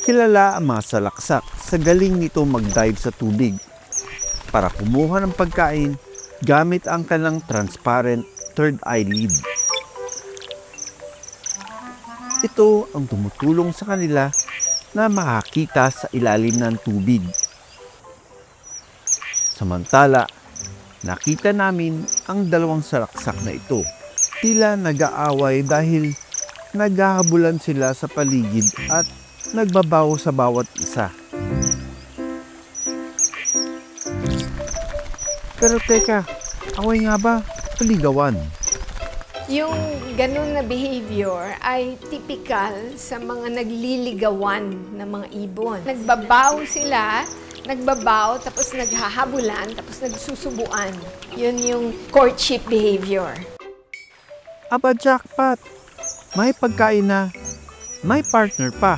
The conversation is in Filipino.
Kilala ang mga salaksak sa galing nito mag-dive sa tubig para kumuha ng pagkain gamit ang kanilang transparent third eyelid. Ito ang tumutulong sa kanila na makakita sa ilalim ng tubig. Samantala, nakita namin ang dalawang salaksak na ito. Tila nag-aaway dahil naghahabulan sila sa paligid at nagbabaw sa bawat isa. Pero teka, away nga ba? Paligawan. Yung ganun na behavior ay typical sa mga nagliligawan na mga ibon. Nagbabaw sila, tapos naghahabulan, tapos nagsusubuan. Yun yung courtship behavior. Aba jackpot! May pagkain na, may partner pa.